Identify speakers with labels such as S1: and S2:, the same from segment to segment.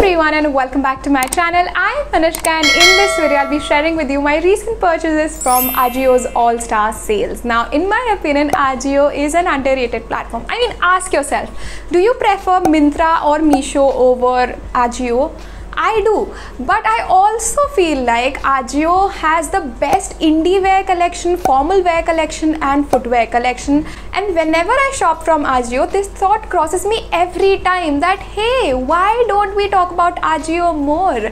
S1: everyone and welcome back to my channel. I am Anushka and in this video I'll be sharing with you my recent purchases from Ajio's all-star sales. Now in my opinion, Ajio is an underrated platform. I mean, ask yourself, do you prefer Myntra or Meesho over Ajio? I do, but I also feel like Ajio has the best indie wear collection, formal wear collection and footwear collection, and whenever I shop from Ajio, this thought crosses me every time that hey, why don't we talk about Ajio more?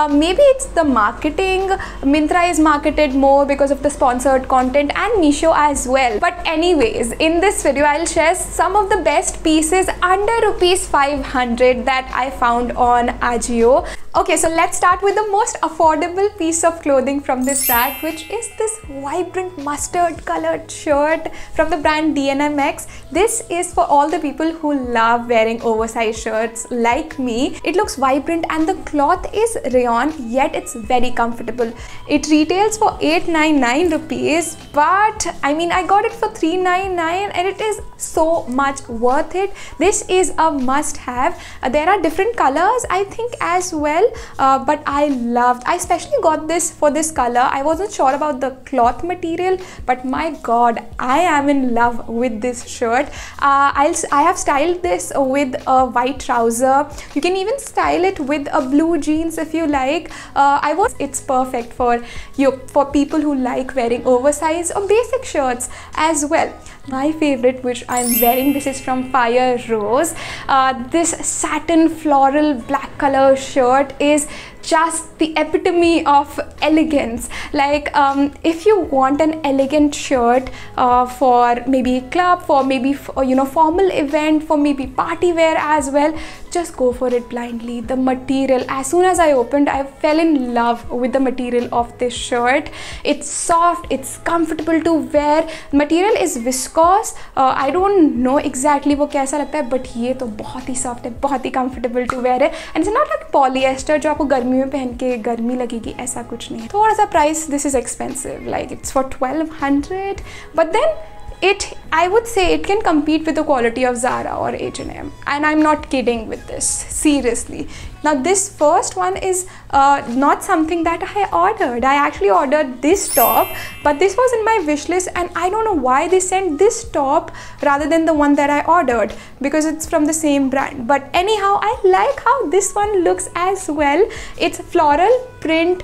S1: Maybe it's the marketing. Myntra is marketed more because of the sponsored content and Meesho as well. But anyways, in this video I'll share some of the best pieces under rupees 500 that I found on Ajio. Okay, so let's start with the most affordable piece of clothing from this rack, which is this vibrant mustard colored shirt from the brand DNMX. This is for all the people who love wearing oversized shirts like me. It looks vibrant and the cloth is rayon, yet it's very comfortable. It retails for 899 rupees, but I mean, I got it for 399 and it is so much worth it. This is a must have. There are different colors I think as well, but I especially got this for this color. I wasn't sure about the cloth material, but my god, I am in love with this shirt. I have styled this with a white trouser. You can even style it with a blue jeans if you like. It's perfect for people who like wearing oversized or basic shirts as well. My favorite, which I'm wearing, this is from Fire Rose. This satin floral black color shirt is just the epitome of elegance. Like if you want an elegant shirt for maybe a club, for maybe formal event, for maybe party wear as well, just go for it blindly. The material, as soon as I opened, I fell in love with the material of this shirt. It's soft, it's comfortable to wear. Material is viscose. I don't know exactly वो कैसा लगता है, but ये तो बहुत ही soft है, बहुत ही comfortable to wear है. And it's not like polyester जो आपको गर्मी में पहन के गर्मी लगेगी, ऐसा कुछ नहीं है. थोड़ा सा price, this is expensive, like it's for 1200, but then I would say it can compete with the quality of Zara or H&M, and I'm not kidding with this, seriously. Now this first one is not something that I ordered. I actually ordered this top, but this was in my wish list and I don't know why they sent this top rather than the one that I ordered, because it's from the same brand. But anyhow, I like how this one looks as well. It's a floral print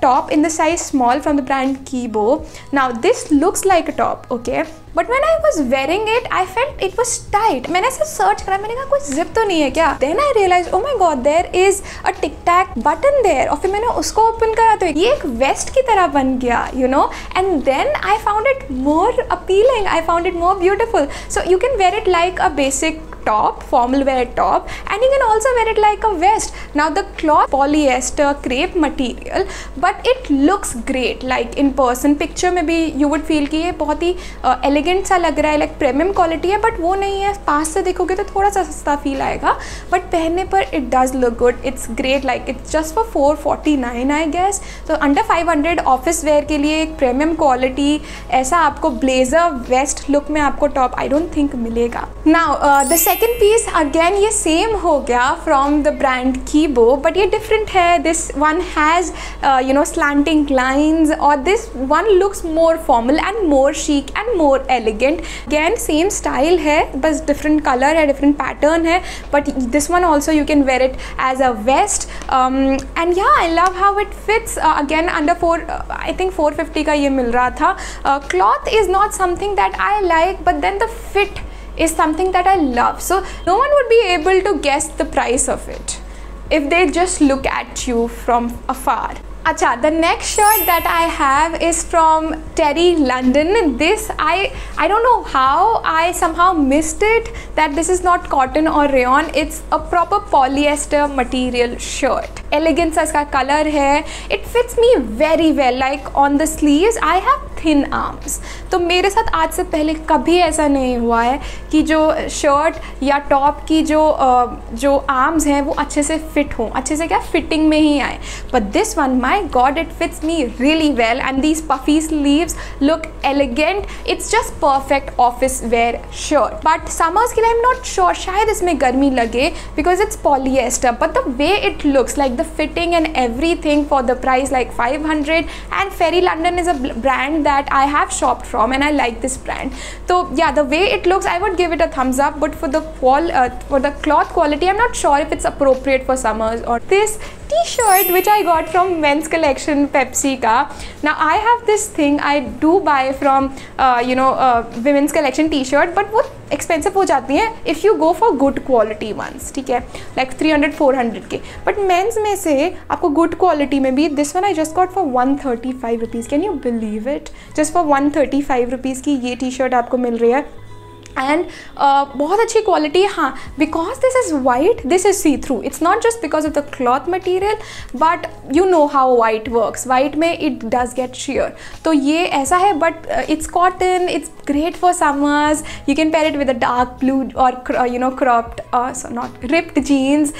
S1: top in the size small from the brand Kibo. Now this looks like a top, okay, but when I was wearing it, I felt it was tight. मैंने ऐसे search करा, मैंने कहा कोई zip तो नहीं है क्या? Then I realized, oh my god, there is a tic tac button there. और फिर मैंने उसको open करा तो ये एक vest की तरह बन गया, you know. And then I found it more appealing. I found it more beautiful. So you can wear it like a basic top, formal wear top, and you can also wear it like a vest. Now the cloth polyester crepe material, but it looks great. Like in person picture में भी you would feel कि ये बहुत ही elegant सा लग रहा है, like premium quality है, but वो नहीं है. पास से देखोगे तो थोड़ा सा सस्ता feel आएगा, but पहनने पर it does look good. It's great. Like it's just for 449 I guess. So under 500 office wear के लिए एक premium quality ऐसा आपको blazer vest look में आपको top I don't think मिलेगा. Now the second piece again ये same हो गया from the brand Kibo, but ये different है. This one has slanting lines, or this one looks more formal and more chic and more elegant. Again same style है, बस different color है, different pattern है, but this one also you can wear it as a vest. And yeah, I love how it fits. Again under I think 450 का ये मिल रहा था. Cloth is not something that I like, but then the fit is something that I love. So no one would be able to guess the price of it if they just look at you from afar. Acha, the next shirt that I have is from Terry London. This I don't know how I somehow missed it, that this is not cotton or rayon. It's a proper polyester material shirt. Elegance सा इसका color है. It fits me very well. Like on the sleeves, I have thin arms. तो मेरे साथ आज से पहले कभी ऐसा नहीं हुआ है कि जो शर्ट या टॉप की जो आर्म्स हैं वो अच्छे से फिट हों, अच्छे से क्या फिटिंग में ही आए। But this one, my God, it fits me really well and these puffy sleeves look elegant. It's just perfect office where shirt. But summers के लिए आई एम नॉट श्योर, शायद इसमें गर्मी लगे because it's polyester, but the way it looks like the fitting and everything for the price like 500, and Fairy London is a brand that I have shopped from and I like this brand. So yeah, the way it looks, I would give it a thumbs up, but for the cloth quality, I'm not sure if it's appropriate for summers. Or this t-shirt which I got from men's collection Pepsi ka. Now I have this thing, I do buy from women's collection t-shirt, but वो expensive हो जाती हैं if you go for good quality ones, ठीक है, like 300-400 के। But mains में से आपको गुड क्वालिटी में भी this one I just got for 135 rupees. Can you believe it? Just for 135 rupees की ये टी शर्ट आपको मिल रही है एंड बहुत अच्छी क्वालिटी। हाँ, because this is white, this is see through, it's not just because of the cloth material, but you know how white works, white में it does get sheer. तो ये ऐसा है, but it's cotton, it's great for summers. You can pair it with a dark blue or cropped, so not ripped jeans.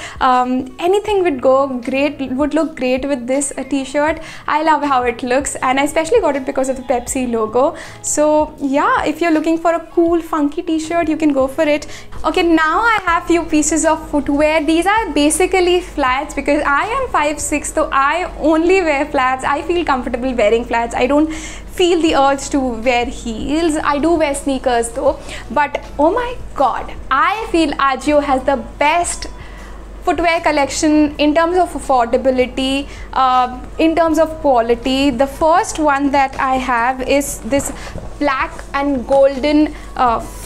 S1: Anything would go great, would look great with this t-shirt. I love how it looks, and I especially got it because of the Pepsi logo. So yeah, if you're looking for a cool funky t-shirt, you can go for it. Okay, now I have few pieces of footwear. These are basically flats because I am 5'6", so I only wear flats. I feel comfortable wearing flats. I don't feel the urge to wear heels. I do wear sneakers though, but oh my god, I feel Ajio has the best footwear collection in terms of affordability, in terms of quality. The first one that I have is this black and golden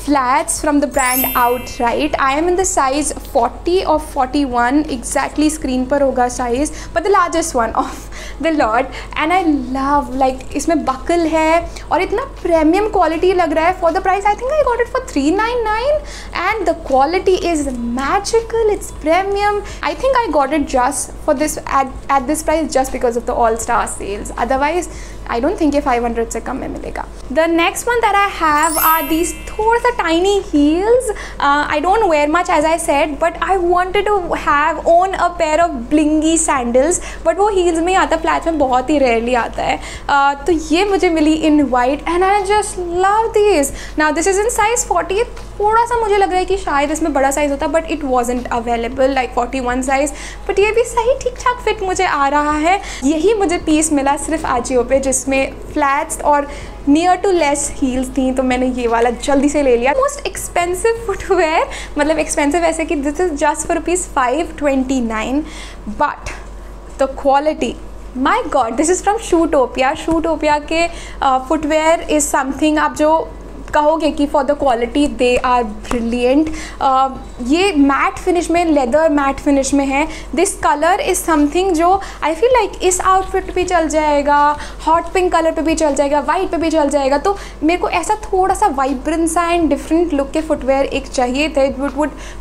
S1: flats from the brand Outright. I am in the size 40 or 41, exactly screen पर होगा size, but the largest one of the lot, and I love, like, इसमें buckle है और इतना premium quality लग रहा है for the price. I think I got it for 399 and the quality is magical. It's premium. I think I got it just for this at this price just because of the all-star sales. Otherwise I don't think ये 500 से कम में मिलेगा. The next one that I have are these थोड़ा सा tiny heels. I don't wear much as I said, but I wanted to own a pair of blingy sandals, but वो heels में आता है, flats में बहुत ही rarely आता है. तो ये मुझे मिली in white and I just love these. Now this is in size 40. थोड़ा सा मुझे लग रहा है कि शायद इसमें बड़ा साइज़ होता, but it wasn't available, like 41 size, but ये भी सही ठीक ठाक फिट मुझे आ रहा है. यही मुझे पीस मिला सिर्फ आजियो पे जिसमें फ्लैट्स और नियर टू लेस हील्स थी, तो मैंने ये वाला जल्दी से ले लिया. मोस्ट एक्सपेंसिव फुटवेयर, मतलब एक्सपेंसिव ऐसे कि this is just for ₹529, but the quality, my God, this is from Shoetopia. Shoetopia के फुटवेयर इज़ समथिंग आप जो कहोगे कि for the quality they are brilliant. ये मैट फिनिश में, लेदर मैट फिनिश में है. दिस कलर इज़ समथिंग जो आई फील लाइक इस आउटफिट पे चल जाएगा, हॉट पिंक कलर पे भी चल जाएगा, वाइट पे भी चल जाएगा. तो मेरे को ऐसा थोड़ा सा वाइब्रेंट सा एंड डिफरेंट लुक के फुटवेयर एक चाहिए थे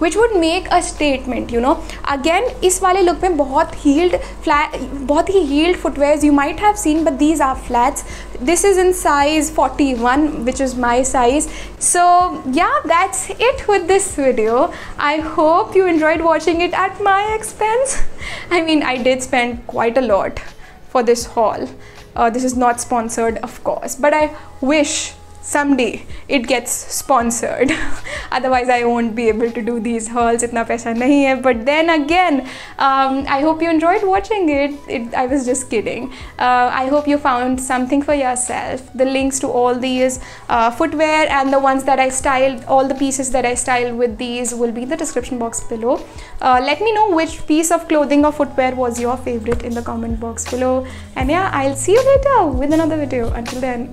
S1: which would make a statement, you know. Again इस वाले लुक में बहुत ही heeled footwears you might have seen, but these are flats. This is in size 41, which is my size. So yeah, that's it with this video. I hope you enjoyed watching it at my expense. I mean, I did spend quite a lot for this haul. This is not sponsored, of course, but I wish someday it gets sponsored. Otherwise I won't be able to do these hauls. इतना पैसा नहीं है. But then again, I hope you enjoyed watching it. I was just kidding. I hope you found something for yourself. The links to all these footwear and the ones that I styled, all the pieces that I styled with these will be in the description box below. Let me know which piece of clothing or footwear was your favorite in the comment box below. And yeah, I'll see you later with another video. Until then.